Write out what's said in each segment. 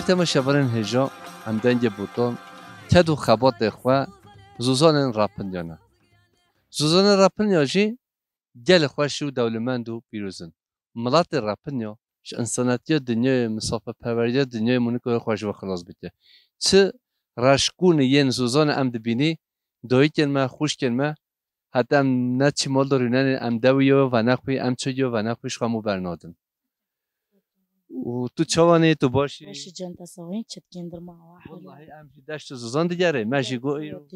تما شبرن هجا هم دنگ بوتون کدو خبات خوا زوزان راپنیانا زوزان راپنیاجی گل خوش و دولمند و پیروزن ملت راپنیا ش انسانیت دنیای مسافر پروری دنیای منکو خوش و خلاص بده چه رشکون ین زوزان ام دبینی دوی کلمه خوش کلمه حتی ام نه چی مال دارینن ام دویو و نخوی ام چیو و نخویش خامو برنادن و تو چوانی تو باشی باشی جان تصاویر چت کندر ما والله ام جی داشت زوزان دیگره ماشی گو ایرو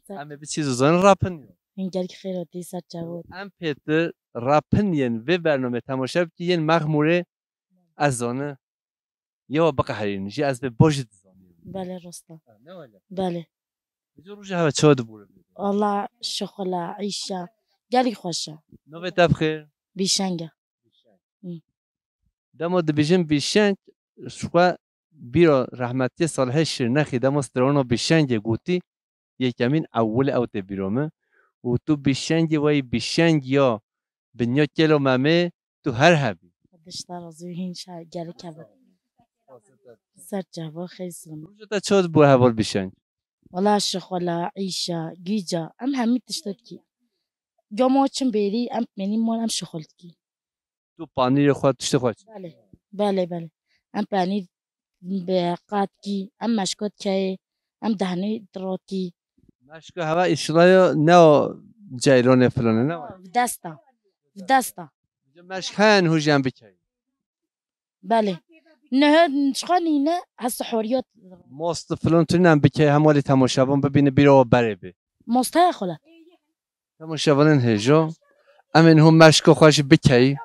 ام به چی زوزان راپن این گل خیراتی سر جواد ام پیتر راپن ین و برنامه تماشا بکی ین مغموره از آنه یا بقهرین جی از به باشد بله راستا بله بجوروش هوا چاد بوره الله شغله عیشه گلی خوشه نو تبخیر بیشنگه دما دبیجن بیشنگ شوا بیرا رحمتی صالح شرنخی دما سترانو بیشنگ گوتی یکمین اول او تبیرامه و تو بیشنگ وای بیشنگ یا بنیا کلو ممه تو هر هبی دشتر از این شهر گلی کبه سر جواد خیلی سلام روزا تا چاد بو حوال بیشنگ والله شغله عیشه گیجا ام همی تشتت کی جامو چم بری ام منی مال ام شغلت کی تو پانیر خود تشت خود بله بله بله ام پنیر به قات کی ام مشکات کی ام دهنی درات کی مشکو هوا اشرای نه جیران فلانه نه في دستا مشک هن هوجم بکی بله نه شخاني نه هالسحوريات ماست فلان تو نم بکی همالی تماشابان ببینه بیرا و بره به مستها خلا تماشابان هجا امن هم مشکو خوش بکی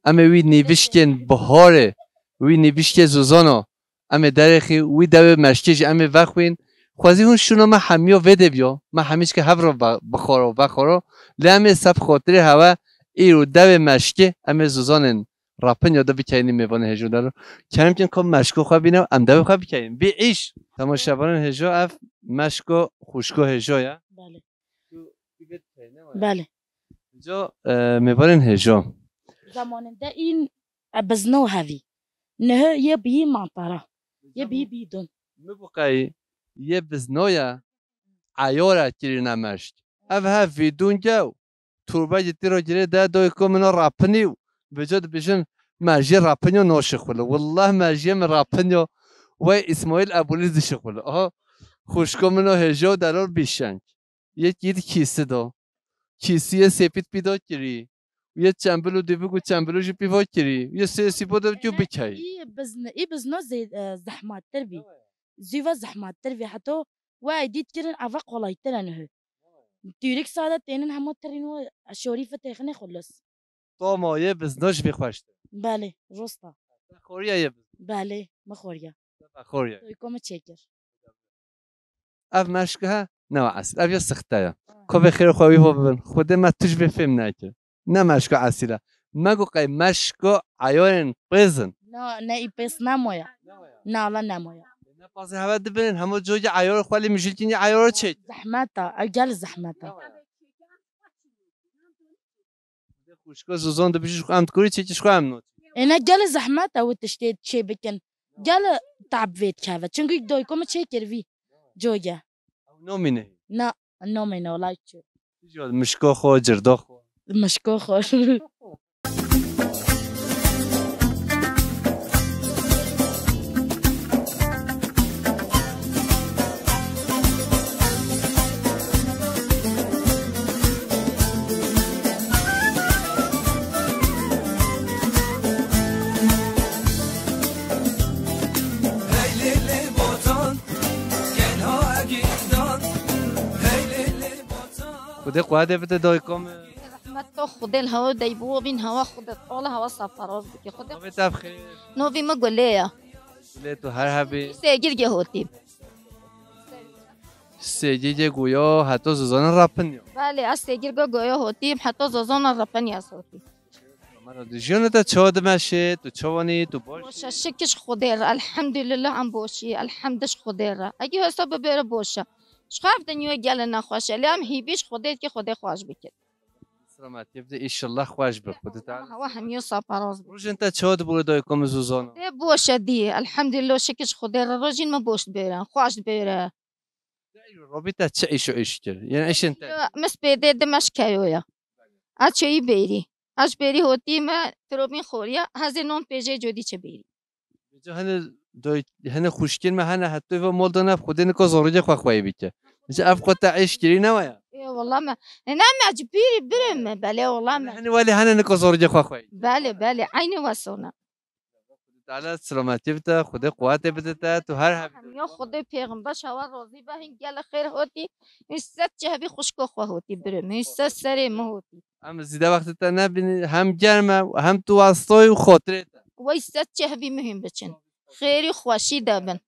امه وی نوشکن بهاره وی نوشک زوزانا امه درخی وی دو مشکش امه وقوین خوازی هون شونا ما همیو وده بیا ما همیش که هفرو بخورا لامه سب خاطر هوا ایرو دو مشکه امه زوزانن راپن یادا بکنیم میوان هجو دارو کنیم که کم مشکو خواه بینم ام دو خواه بکنیم بی ایش تماشابان هجا اف مشکو خوشکو هجا یا بله بله هجا میوان هجا زمان ده این بزنو هذي نه يبي منطرة يبي بيدون مبقای یه بزنویا عیارا کری نمشت او ها ویدون گو توربه جتی را گره ده دای که منا راپنیو بجاد بشن مرجی راپنیو ناشخوله والله مرجی من راپنیو و اسماعیل ابولی دشخوله آها خوشکا منا هجا دلال بیشنگ یه کیسه دا کیسه سپید پیدا کری یه چنبلو دی بگو چنبلو جو پیوا کری یه سیاسی بوده جو بکی ای بزنو زي زحمات تربي زيوا زحمات تربي حتى وايديت كرن عفق والله ترنه تيرك سادة تنين همو ترينو شريفة تخني خلص تو مایه بزناش بخوشته بله رستا خوریه یه بله مخوريا خوریه تويكم تشكر اف مشکه نه اصل اف یا سخته یا که بخیر خواهی ها ببین خود ما توش بفهم نکه نه مشکه اصیله مگو قای مشکه عیارن قیزن نه ای بس نمويا نه لا نمويا نه پس هوا دبین همه جوی عیار خوالی میشید که این عیار چه زحمتا اجل زحمتا خوشکا زوزان دبیش خو امت کوری چیکش خو ام نوت انا جل زحمتا وتشتيت شي بكن جل تعب فيت كافا چونكي دويكم تشكر في جوجا نومینه لا النوم انا ولا شيء مشکا خو جردا خو مشكو خوش خود قواده بده دای کم رحمت تو خود الهوا دیبو بین هوا خودت آل هوا سفراز بکی خود نوی تبخیر نوی ما گله لی تو هر هبی سیگیر گه هوتیم سیجی گویا حتی زوزان راپن یا بله از سیگیر گویا هوتیم حتی زازان رپنی از هوتیم مرا دیجیون تا چاد مشه تو چوانی تو باش باشه شکش خودی را الحمدلله هم باشی الحمدش خودی را اگه حساب ببره باشه شخاف دنیو گل نخواشه لام هیبیش خودت که خودی خواهش بکن سلامتی بده ایشالله خوش به خودت هو هم يوصى براز روز انت چهاد بوده کم زوزانو ده بوش دي الحمد لله شكش خدير الرجل ما بوش بيره خوش بيره رابطه چه ایش کرد یعنی ایش انت مس بيده دمش كيويا اچي بيري اش بيري هوتي ما تروبين خوريا هزي نون بيجي جودي چه بيري جو هنه خوشکل ما هنه حتی و مال دانه خودی نکو زوریج خواه بیچه میشه اف خود تعیش کری نوایا ايه والله ما انا مجبيري برم بله والله ما هنه ولی هنه نکو زوریج خواه بله عيني وصونا تعالی سلامتی بده خدا قوت بده تا تو هر هم يا خدي پیغمبر شوا راضي به گل خير هوتي است جهبي خوشکو خو هوتي برم است سري ما هوتي هم زیده وقت تا نبینی هم گرمه و هم تو واسطای و خاطره تا و است جهبي مهم بچن خيري خوشي دبن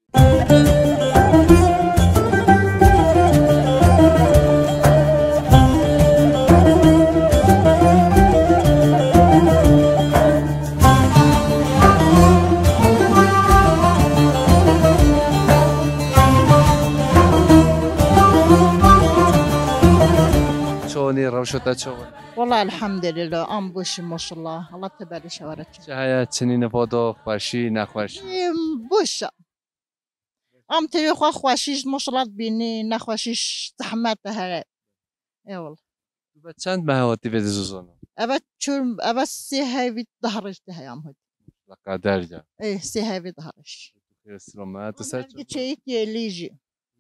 چونی روشتا چون والله الحمد لله ام بوش ما شاء الله الله تبارك شوارك چه هیا چنین بادو خوشی نخوشی بوش ام تبي خو خوشيش ما شاء الله بيني نخوشيش زحمت هره اي والله تو چند مهاتی بده زوزانو ابد شو ابد سي هاي ظهرش ده يا ام قدر جا ايه سي هاي ظهرش خیر سلامت تو سر شيء ليجي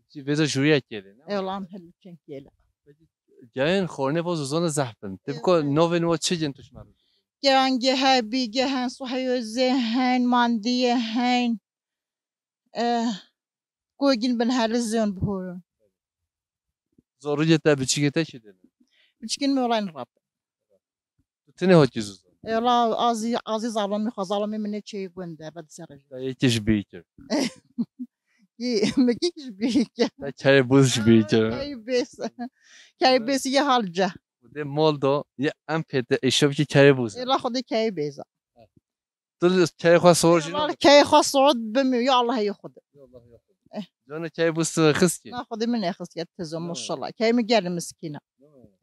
چی بده جوریه کردی اي والله ام هل كيلا جاین خورنه با زوزان زحمت تبکو نو نو چه جن توش مرد جهان جهابي جهان صحي زهان ماندي هين كوجين بن هالزون بهور زوریه تا بچی تا چه دل بتشكين مولين راب تو تنه هاتی زوزان يلا عزيز ظالمي خظالمي من شيء گنده بعد سرج تا یکیش بیکر مگیش بیک تا چه بوزش بیکر کی بیس یه حال جه ده مال دو یه ام پیده اشوب که چه بوز يلا خدي کی بیزا تو چه خواست سورج يلا کی خاص صعود بمي يا الله ياخذ جان چه بوز خستی ناخذ من اخس يتزم ما شاء الله کی مقال مسكينه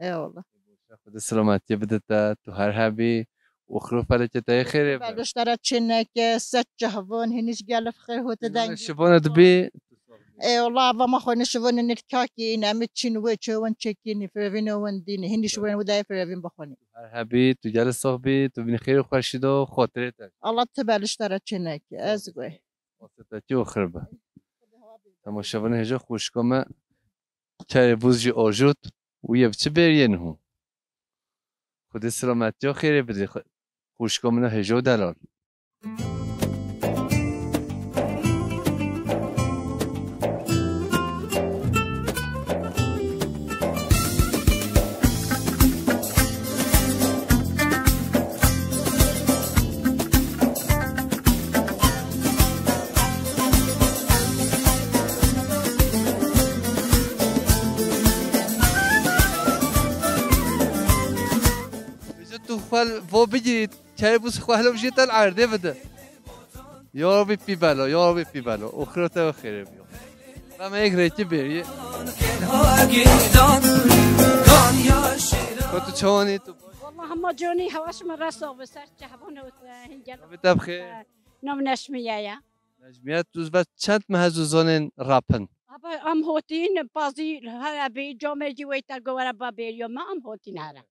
اي والله خود سلامتی بده تا تو هر حبی و خروف على تا خیره بعد اشترت شنك ست جهفون هنيش قال في خير هو تدنج شبانه دبی اي والله ما خو شوفون نتكاكي نعمت شنو وين تشكيني في وين ديني هني شوين وداي في بخوني هر حبی تو جل صاحبی تو بین خیر خوشید و خاطره تا الله تبال اشترت شنك ازقوي واسطه جو خربه اما شبانه هجا خوشکامه چه بوز جو آجود و یه بچه برین هون خود سلامتی ها خیره بده خوشکامه هجا دلال تو خال فو بجرید چای بوس خالم جیت العرده بده یا ربی پی بالا یا ربی پی بالا اخرت و خیره بیام و ما یک ریتی بری تو چونی تو والله هم جوني هواش من راسه بسر جهبون هنجل بتبخی نم نشمية يا نجمیت دوز بس چند مهزوزان راپن أبا أم هوتين بازي هلا بي جامع جويتا جوارا بابيريو ما أم هوتين هلا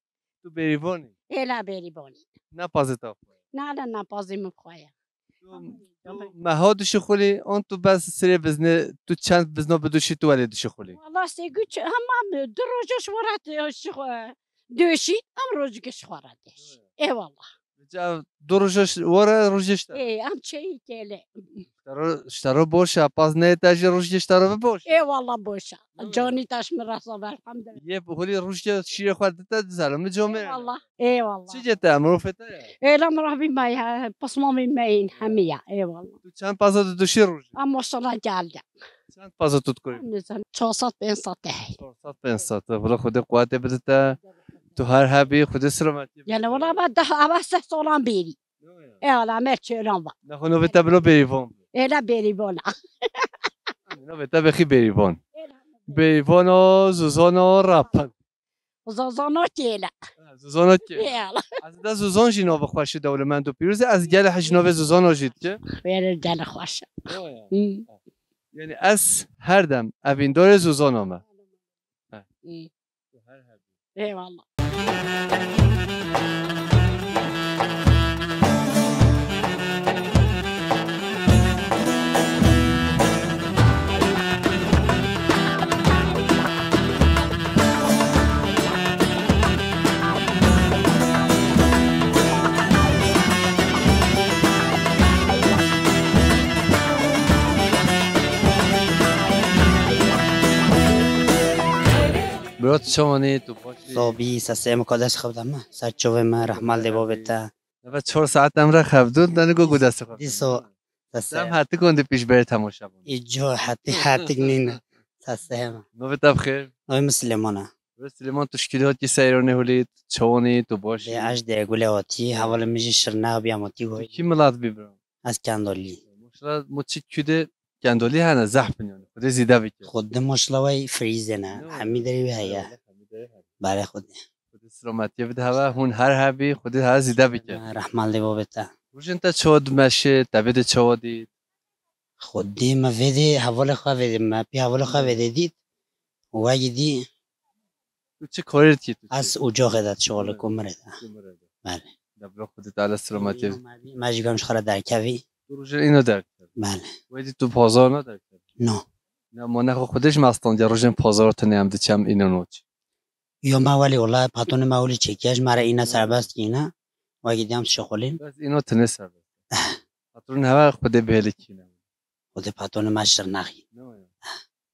تو بریوانی إلا بيري بوني نه پازتا نالا نا بازي مبخويا مهادش خولی آن تو بس سری بزنه تو چند بزنا بدوشی تو ولی دوش خولی والله سيقول هم دروجش ورات دوشي أم روجكش وراتش إيه والله جا دو روزش ورا روزش إيه أم شيء كله اشترو باشه پاز نه تاج روزش اشترو باشه إيه والله بوشا جوني تاش من راسه الحمد لله یه بخوری روزش شیر خورده تا زلمه إيه جامعه والله إيه والله چی جته معروفته إيه لما راح بماي بصمامي ماين حمية إيه والله تو چند پازا دوشی روز أما صلاة جالجا چند پازا تو کنی نزل شوصت بين سطحي 400 ولی خود قوت بده تا تو هر حبی خود سلامتی يعني والله بده أبى صولان بيري إيه والله ما تشيلون بقى نه خونو بتا بلو بریوان إيه لا بيري بولا نه بتا بخی بریوان بریوان و زوزان و راپن زوزانو تيلا زوزان که يلا از دست زوزان جی نو خوش دولمند و پیروز از گل حج نو زوزان آجید که وير الجنة خوشة یعنی از هر دم اویندار زوزان آمد اي والله برات شمانی تو باشی صوبی سسه مقدس خودم سرچوب ما رحمال دیو بتا و 4 ساعت هم را خفدون دانگو گودست خود دیسو دم سسه حتی کنده پیش بره تماشا بون ایجو حتی گنین سسه ما نو بتب خیر نوی مسلمانه سلیمان تشکیلات که سیرانه هولید چوانی تو باشی دی اج دی گله آتی حواله میجی شرنا بیاماتی تو گوی کی ملات بیبرم از کندولی مشلا مچی کده گندولی هنه زحف بنیانه خود زیده بکر خود مشلوی فریزه نه همی داری بی هیا برای خود خود سلامتی بده هوا هون هر هبی خود هر زیده بکر رحمال دیو بتا روشن تا چود مشه تبید چودی خودی ما ویدی حواله خواه ویدی ما پی حواله خواه ویدی دید و دی تو چه کارید کی تو از اوجا خدت شغل کمره بله دبلا خودت علی سلامتی بده. مجگمش خورا در کوی تو روشن اینو درک کرد بله ویدی تو پازار ندرک کرد نه نه ما نخو خودش مستان در روشن پازار تا نیم چم اینو نوچ یا ما ولی والله پاتون ما ولی چکیش مرا اینا سربست کینا و گیدیم شغلیم بس اینو تنه سر بده پاترون هوا خود بهلی کینه خود پاتون ما شرنخی نه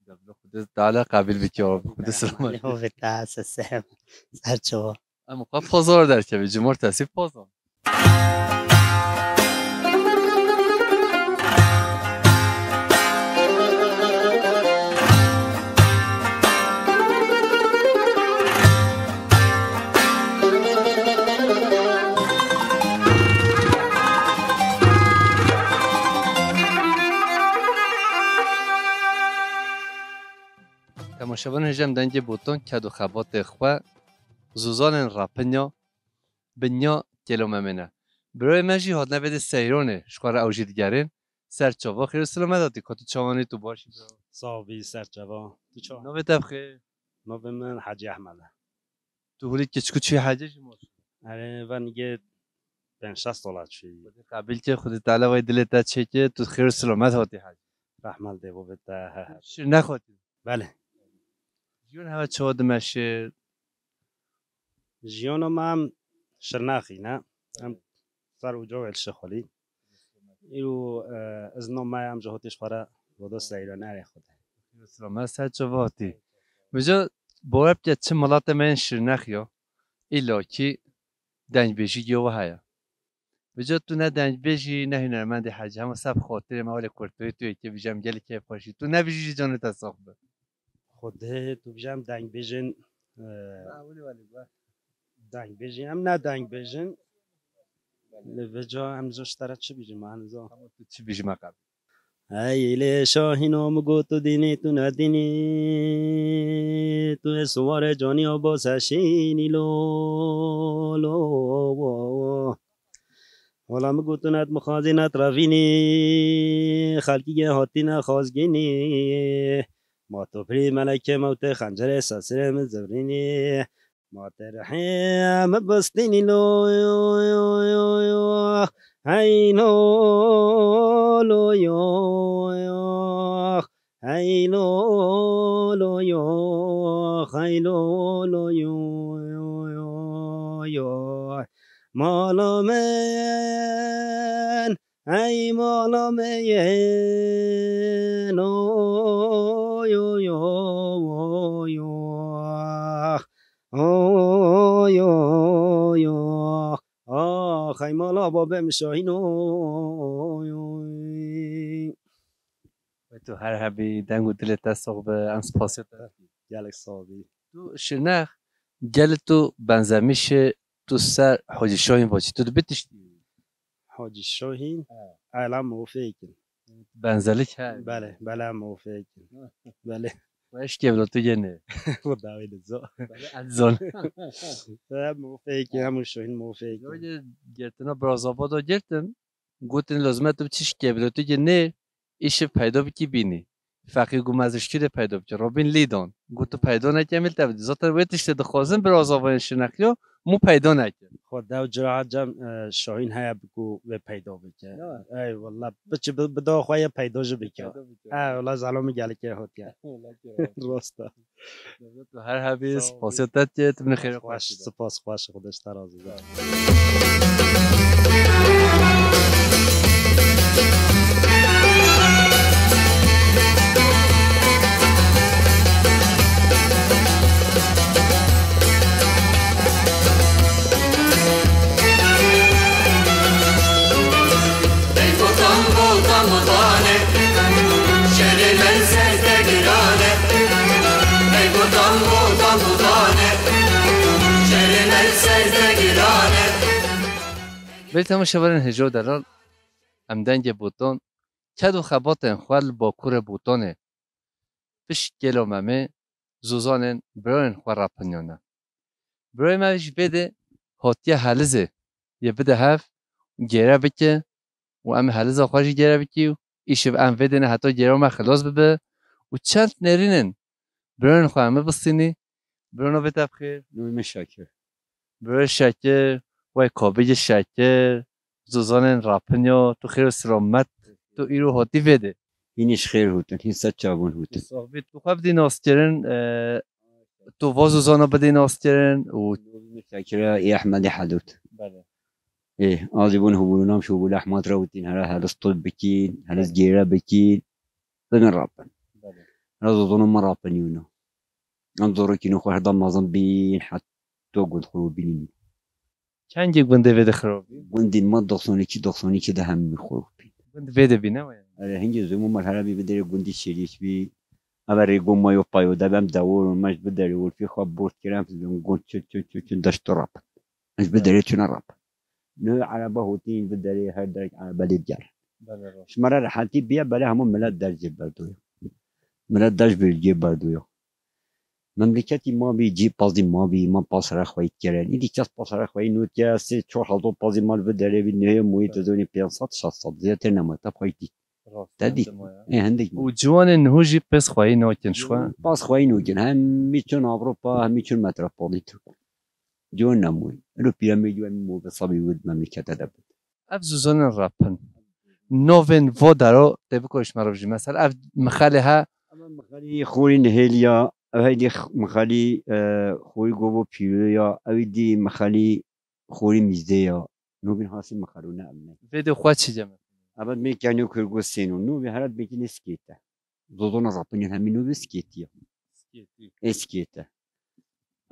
دبلا خود تعالی قابل بکر خود سلامتی هو بتا سسه سرچو اما پازار در که جمهور تصیف پازار تماشاوان هجم دنگ بوتون کد و خبات خوا زوزان راپنیا بنیا کلوممنه برای مجی هات نبید سیرونه شکار اوجی دیگرین سر چاوا خیر سلامت دادی که تو چوانی تو باشی صافی سرچوا تو چه نو بتب خیر نو به من حاجی احمد تو هولی کچکو چی حاجه شما آره و دیگه 5 سال چی قبل که خود تعالی وای دلت داد چه که تو خیر سلامت هاتی حاجه رحمت دیو بتا شیر نخواتی بله جون هوا چود مشه جیانو ما هم شرناخی نه هم سر و جو الشخالی ایرو از نو ما هم جهاتش خورا ودو سیران اره خوده خیر سلامت سر چاوا هاتی بجا باور که چه ملات من شیر نخیا ایلا کی دنج بیشی گیوه هیا بجا تو نه دنج بیشی نه هنرمند حاجه همه سب خاطر ما ولی کرتوی توی که بیجم گلی که پاشی تو نه بیشی جانت اصاخبه خوده تو بیجم دنگ بیجن دنگ بیجن هم نه دنگ بیجن لوجا هم زشتره چه بیجم هنوزا تو چی بیشی مقام ایله شاهینو مگو تو دینی تو ندینی تو سوار جانی آبا سشینی لو لو حالا مگو تو ند مخازی نترافینی خلقی هاتی نخوازگینی ما تو پری ملکه موت خنجر ساسر مزورینی ما ترحیم بستینی لو هینو لو هیلو لو هیلو لو مالا من ای مالا من آخ ای مالا بابا مشاهینو تو هر هبی دنگو دلت تصاق به انس پاسیت گلک صابی تو شنخ گل تو بنزمیش تو سر حاجی شاهین باشی تو بتشتی حاجی شاهین الان موافقم بنزلک های بله موافقم بله خوش کبلاتو گنه وداوي للزو ازون موفق همون شاهین موفق Böyle gertine biraz avada gertin. Gotin lazım tu çiş keblotu gene işi payda biki bini. Fakir gumazış kire payda biki. Robin Lidon. Gotu payda nekemil tabi. Zaten vet işte de khazın biraz avayın şinakliyo mu payda nekem. خدا و جراحت جم شاهین های بگو و پیدا بکن ای والله بچه بدا خواه پیدا جو بکن ای والله زلومی گلی که هات کرد راسته تو هر حبیس پاسیتت که تبن خیر خوش سپاس خوش خودش ترازی دار ولی تمام شبرن هجا درال امدنگ بوتون کد و خباتن خوال با کور بوتونه پیش گلو ممه زوزانن براین خواه راپنیونه برای موش بده هاتیه حلزه یه بده هف گره بکه و ام حلزه خواهش گره بکی و ایشه ام ودنه حتی گره ما خلاص ببه و چند نرینن براین خواه همه بستینی براینا بتب خیر نویم شاکر برای شکر وای کابج شکر زوزانن راپنیا تو خیر و سلامت تو ایرو هاتی بده اینش خیر هوتن این صد چابون هوتن صاحبی تو خواب دی ناسترن تو وازو زانا بدی ناسترن و نویم شاکر ای احمد حدود بله ايه آزبون هبولونام شو بول احمد راوتين هلا طول بكين هلا جيرا بكين بدن رابن بله هذا ظنون ما رابن يونا انظروا كينو خواه ضم نظم بين حتى قد خلو بين چند یک بنده ویده خرابی وندين ما دخصوني كده هم مخلو بين بنده ویده بینه ویا هنجي زومو مرحلة بي بدري قندي شريش بي أبري قوم ما يوبايو دبم دور ومش بدري والفي خواب بورت كلام في زوم قلت شو دشت رابن مش بدري شنو رابن نو على بهوتين بدري هردرك على بلد جار بله رو مش مرة رحلتي بيا بلا همون ملاد درجة بردويا ملاد درج بالجيب بردويا مملكتي ما بيجي بازي ما بي ما باسر خويت كران إذا كاس باسر خويت نوت يا سي شو حلو بازي مال بدري بالنهاية مويت تزوني بيانصات شاصات زيادة نما تبخيتي تدي إيه عندك و جوان نهوجی پس خواهی ناکن شوا باس خويت نوجن هم ميشون أوروبا هم ميشون متروبوليتو جون نموي لو بيراميد مو بصبي ود مملكة دبت اف زوزان راپن نوین و درو تبکوش مروجی مثلا اف مخاله ها أما مخالي خوري نهيليا أو هيدي مخالي خوري جوبو بيويا أو دي مخالي خوري ميزديا نوبين حاسي مخالونا أمني ویده خواه چی جمع أبد ميك يعني كرجو سينو نوبي هرات بيجي سكيتا ضدنا رابنين هم نوبي سكيتيا اسكيتا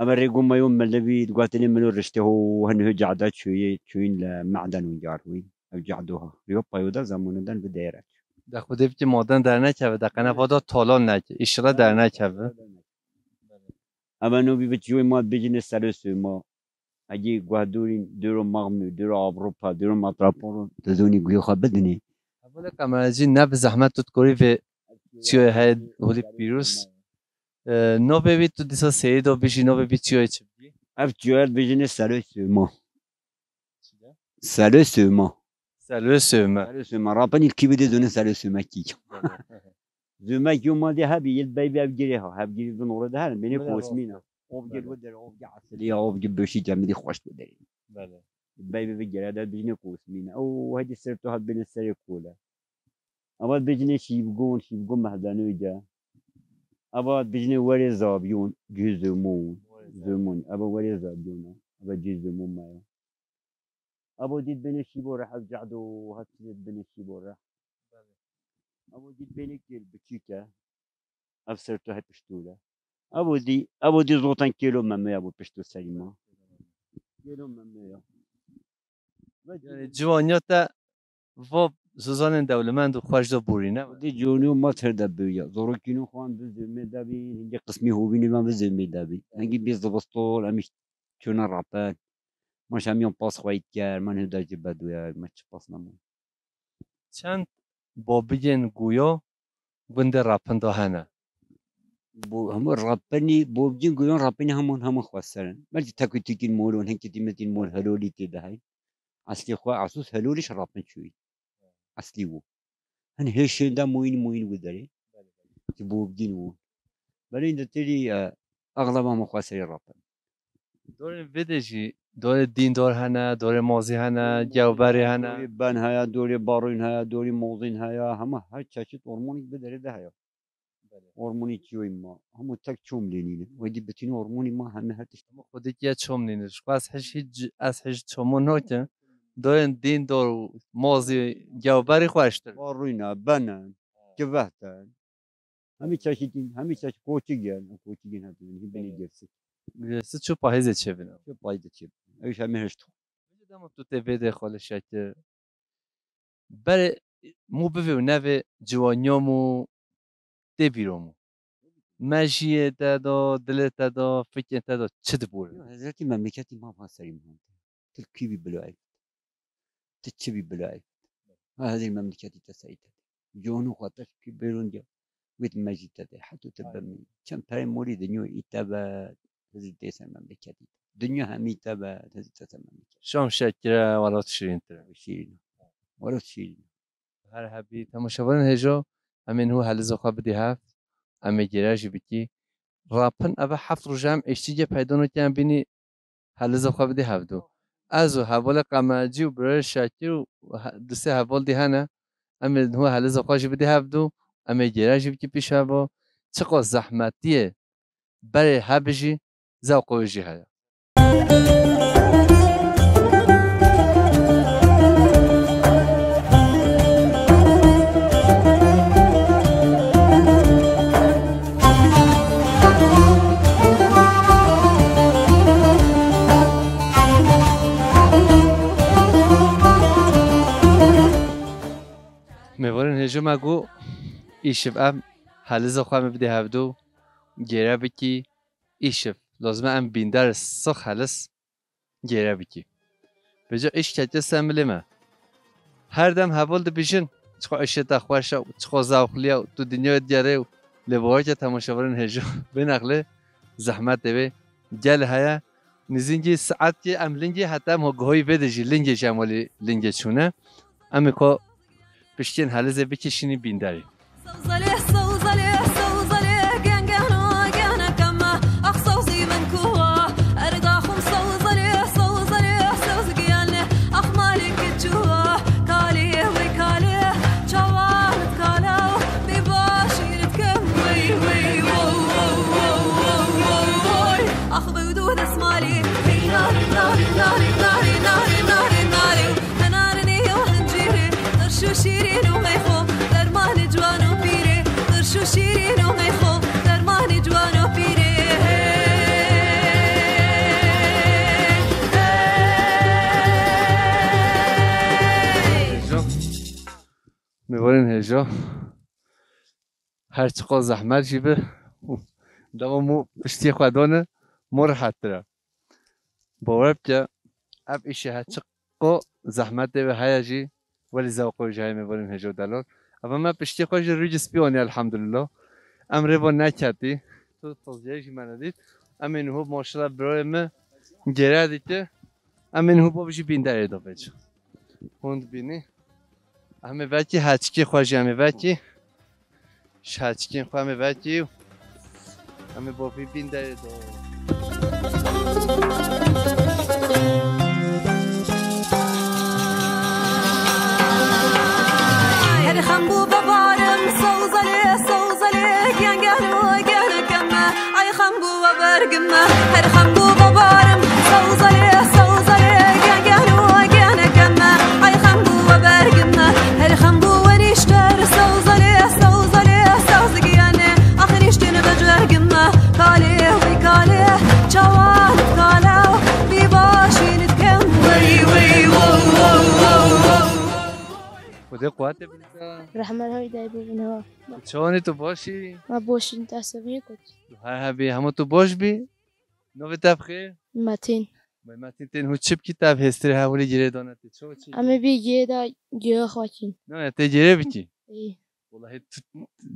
أما ريقوم ما يوم ملبي تقاتلين منو رشته هو هنه جعدات شوين لمعدن ويجاروين أو جعدوها يوبا يودا زمانه دن بديرك در خوده بی که مادن در نکوه در قنه وادا تالان نکه اشرا در نکوه أما نوبي بتجوي ما بيجي سلسو ما أجي قادورين ديرو مغمي ديرو أوروبا ديرو مطرابون تزوني قيوخا بدني اولا کمرجی نب زحمت تو تکوری و چیوه های هولی پیروس نو ببید تو دیسا سید و بیشی نو ببید چیوه چی بگی أف جوال بيجي سلسو ما سلسو ما سلوه سومه سلسو ما رابني كي بدي زوني سلسو ما كي زومك يوم ما دي هبي البيبي أبجريها هبجري بنور ده هل بيني كوسمينا أوبجر ودر أوبجر عسلية أوبجر بوشي جامدي خوش بدري بله البيبي بجري هذا بيجي كوسمينا أو هدي سرتو هاد بين السرير كولا أبغى بيجي شي بقون مهدانو جا أبغى بيجي وري زابيون جزمون زمون أبغى وري زابيون أبغى جزمون ما أبغى ديد بين الشي بورح أرجعدو هاد بين الشي بورح أبو دي بينك البتشيكا أفسرتو هاي بشتولة أبو دي زوطان كيلو ممية أبو بشتو سليمة كيلو ممية یعنی جوانیاتا و زوزان دولمند و خوش دو بورینه دي جونيو ما تهردا بيا زورو كينو خوان بزمي دابي هنجي قسمي هو بيني ما بزمي دابي هنجي بيز بسطول أمش شونا رابط مش هم يوم باس خويت كار من هدا جبدو يا مش باس نمو چند بابیین گویا بنده راپنده هنه بو هم رابني بو بجين قولون رابني هم خسرن ما تاكل تيجين مولون هنك تيمتين مول هلولي كده هاي اصلي خوا عصوص هلوليش رابن شوي اصلي وو هن هيش دا موين ودري تبو بجين وو بلين تري اغلب هم خسري رابن دور فيديجي دور الدين دور هنا دور موزي هنا جوبري هنا دوري بان هيا دوري باروين هيا دوري موزين هيا هم هاي تشاشت هرموني بدري ده هيا هرموني چوی ما همون تک چوم لینینه ودی بتونی هرمونی ما همه هرتش خودی که چوم نینش از هیچ چومون نکن دور دین دور موزی جوبری خوشتر باروینا بنن جوهتن همی چاشت کوچیگن هدونی بینی گرسی ست چو پاییزه چه بینم چه پایده چه ایش همه هشتو دام تو تفیده خالش شکر بر مو بفیو نوه جوانیامو تبیرمو ماشیه دادا دلت دادا فکر دادا چه دبوره حضرتی مملکتی ما بحثریم هم تلکی بی بلوعی تچه بی بلوعی هذه المملكة تسعيد جونو خاطر في بيرون ديا ويت ماجي تدي حتى تبمي كم باي موري دنيو إتابة هذه تسع المملكة دنيا همي تابة هذه تسع المملكة شام شکر ولا تشرين ترى شيرين ولا شيرين هر هبی تماشاورن هجا امین هو حل زخا بدی هفت امی گراجی بکی راپن اوه هفت رو جمع اشتیگه پیدانو کن بینی حل زخا بدی هفت دو ازو حوال قمجی و برای شکر و دسته حوال دی هنه امین هو حل زخا جی بدی هفت دو امی گراجی بکی پیش هوا چقدر زحمتیه برای هبجی زوقویجی هیا می‌ورن هجا مگو ایشف ام حل زخا بدی هفت دو گره بکی ایشف لازمه ام بیندر سخ حلس گره بکی بجا ایش کجا سمبلی ما هر دم حوال ده بیشن چخوا اشت اخوارشا چخوا زوخلیا تو دنیا دیاره و لباهی که تماشاورن هجا به نقله زحمت دوه گل هیا نزینجی ساعت که ام لنگی حتی ام هگوهی بدجی لنگی جمالی لنگی چونه امی که پشتین حلزه بکشینی بینداری می‌ورن هجا هر چقدر زحمت جیبه دما مو پشتی خودانه مرحت تره باور که اب ایشه هر چقدر زحمت ده هیا جی ولی ذوقو جای می‌ورن هجا دلار اما من پشتی خودش روی سپیانی الحمدلله امر با نکردی تو توضیحی من دید امین هو ماشاءالله برای من گره دیده امین هو با بچه بینداری دا بچه هند بینی همه وقتی هچکی خوشی همه وقتی هچکی خو همه وقتی همه با بینداری دا هر خمبو ببارم سوزله گنگلو گنگمه ای خمبو برگمه هر خمبو ببارم سوزله گنگلو گنگمه ای خمبو برگمه هر خمبو ونشتر سوزله سوزگیانه آخریش دین بجرگمه کاله وی کاله جوان کاله بی باشین کم وی وی خدا قوت بده رحمن های دای ببینه چونی تو باشی ما باشین تصویر کن هر هبی همه تو باش بی نو تبخیر متین متین تین هو چپ کتاب هستری حوالی گیره دانه چی اما بی گیره دا گیره خواهیم نه ته گیره بیتی والله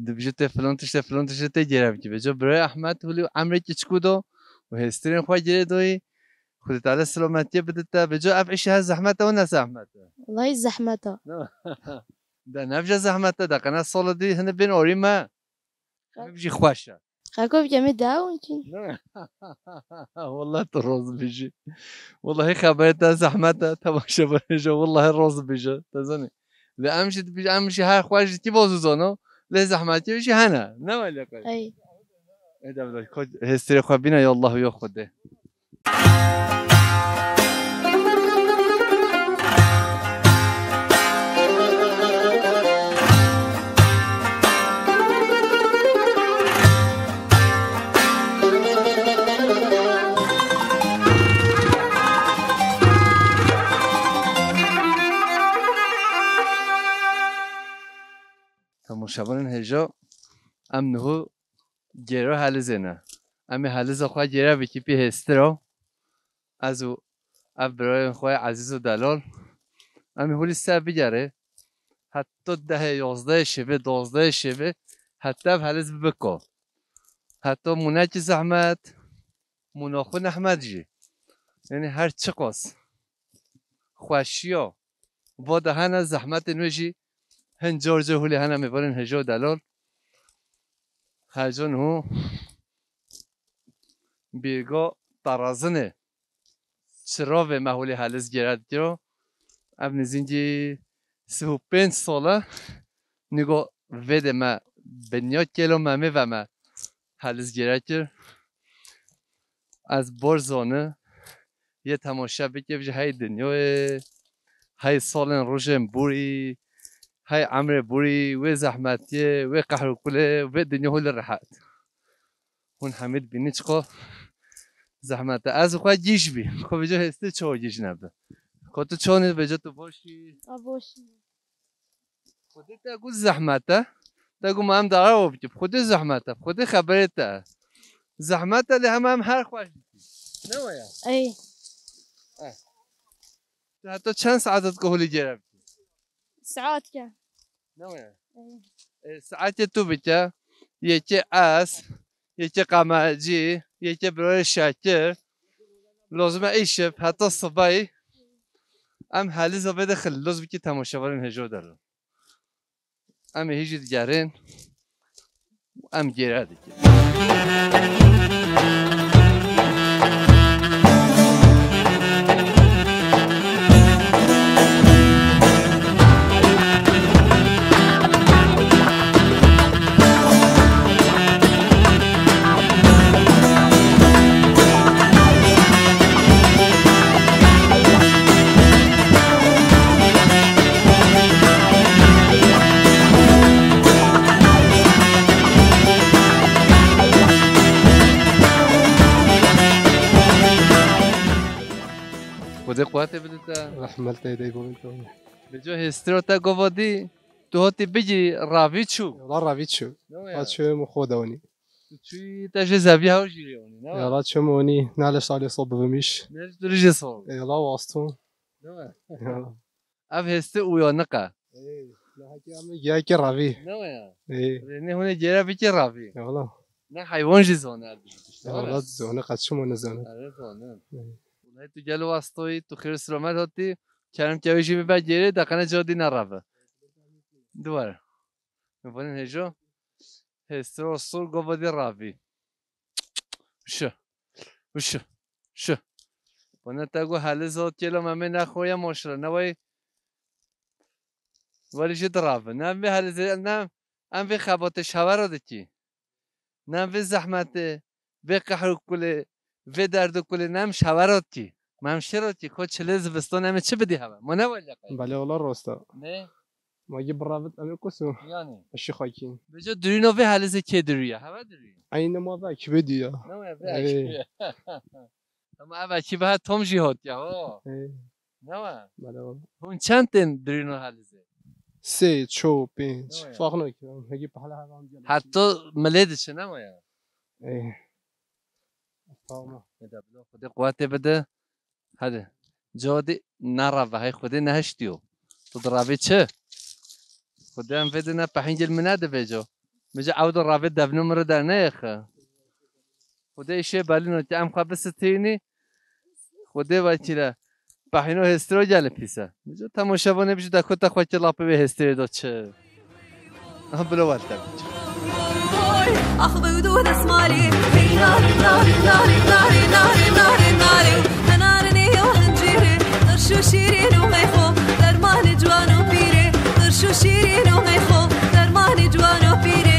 دبجت فلان تشته جرب کی بجا برای احمد ولی عمري چکودو و هسترین خواه جردوی خودت على سلامتی بدتا بجا افعش ها زحمته و نه زحمته والله زحمته ده نفجا زحمته ده قناه سال دی هنه بین آری ما بيجي خوشه خاكو بجمع داون والله الروز بيجي والله خبرتها زحمتها تماشى برجا والله الروز بيجي تزني لا امشي هاي خواجه تي بوزونو لا زحمتي بيجي هنا نما لك اي هذا بدك هستري خبينا يا الله ياخذه تماشاگران هجا امنهو گرا حل زنه امی حل زخواه گرا بکی پی هسترا از او برای خواه عزیز و دلال امی هولی سر بگره حتی 10 11 شبه 12 شبه حتی حل ز بکا حتی مناج زحمت مناخون احمد جی یعنی هر چه قاس خوشیا و دهن زحمت نوشی هنجار هولی هنه میبرن هجا دلال هجان هو بیگا ترازنه چرا و محولی حلز گرد گرا اب نزینجی 35 ساله نگو ویده ما بنیا کلو ممه و ما حلز گرد گر از برزانه یه تماشا بکیف های دنیای های سالن روشن بوری هاي عمري بوري وزحمتي وقهر كله والدنيا هو اللي راحت هون حميد بنيتشقو زحمت از خو جيش بي خو بجا هسته چو جيش نبه خودت چون بجا تو باشی باشی خودت اگه زحمته تگو ما هم داره و بجب خودت زحمته خودت خبرته زحمته اللي هم هر خوش نويا اي حتی چند ساعت کهولی جرب ساعات كان نويا ساعت تو بيتا يكي اس يكي قماجي يكي برای شاكر لازم ايشب حتى الصباي ام حالی زبده خلوز بكي تماشاورين هجو دارن ام هيجي دجارين ام جيرا دكي خود قوته بدتا رحمت ایدی بودم بجو هسترو تا گوادی تو هاتی بگی راویچو لا راویچو راچو مخودونی چی تاج زبی ها جیریونی نه یا راچو مونی نالش سالی صوب بمیش نه درجه صوب یا لا واسطون نه اف هست اویا نقا نه هکی ام گیا کی راوی نه نه هونه جرا بی کی راوی والله نه حیوان جی زونه والله زونه قد شو من زونه والله تو جلو واسطوی تو خیر سلامت هاتی کرم کیوشی به بعد جره دقیقا جادی نرفه دوباره می‌بینین هجا هسترو سر گوادی راوی شو بنا تاگو حل زاد کلا ممه نخویا ماشرا نوای ولی چه درافه نم به حل زاد نم ام به خبات شوار دکی نم به زحمت به قهر کله به درد کله نم شوارات کی ممشرات کی خود چلیز بستان همه چه بدی هوا ما نوالله بله والله راستا نه ما جب رابط امي كوسو يعني الشي خايكين بجو درينو في حالة زي كي دريا هوا دريا اين ما ذاك بديا نوع ذاك اما ابا كي بها توم جهات يا هو نوع بله والله هون چندتن درينو حالة زي سي تشو بينج فاخنا كده هجي بحالها حتى مليدش نوع يا ايه فاهمه بده بده خدي قواتي بده هذا جودي نرى هاي خدي نهشتيو تضربي چه خدا هم فیده نه پهینج المناده بجا مجا عود رابط دفنو مرا در نیخه خدا ایشه بالینو که ام خواه بستینی خدا باید چیره پهینو هسترو جل پیسه مجا تماشاوانه بجو در کتا خواه که لاپه به هستری داد چه بلو والتا بجا أخ بودود اسمالي هي ناري ناري ناري ناري ناري ناري ناري هنارني وهنجيري درشو شيرين وغيخو درمان جوانو بيري درشو شيرين وغيخو درمان جوانو بيري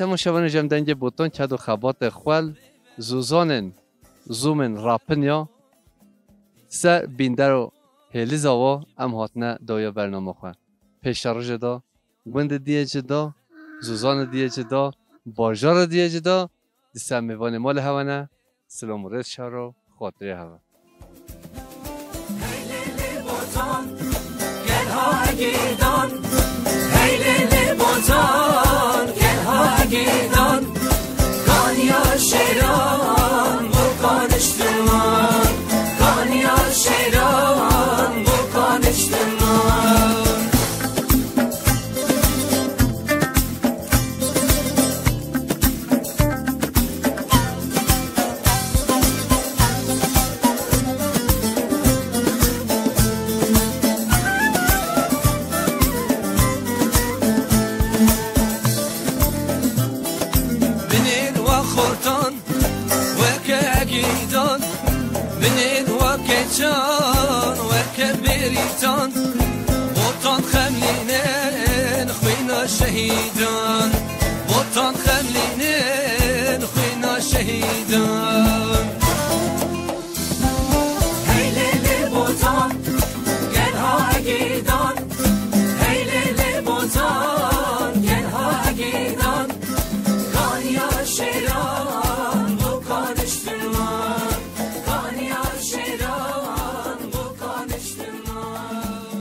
تماشاوان جمدنج بوتون چد و خبات خوال زوزانن زومن راپنیا سر بیندر و هیلی زاوا ام هاتنه دایا برنامه خواه پیشتر جدا گوند دیه جدا زوزان دیه جدا باجار دیه جدا دیسه میوان مال هوانه سلام و رد شهر خاطری هوا گیدان کانیا شیران بکنشتمان کانیا شیران بکنشتمان جان وكبريتان وطن خملينين خوينا شهيدان وطن خملينين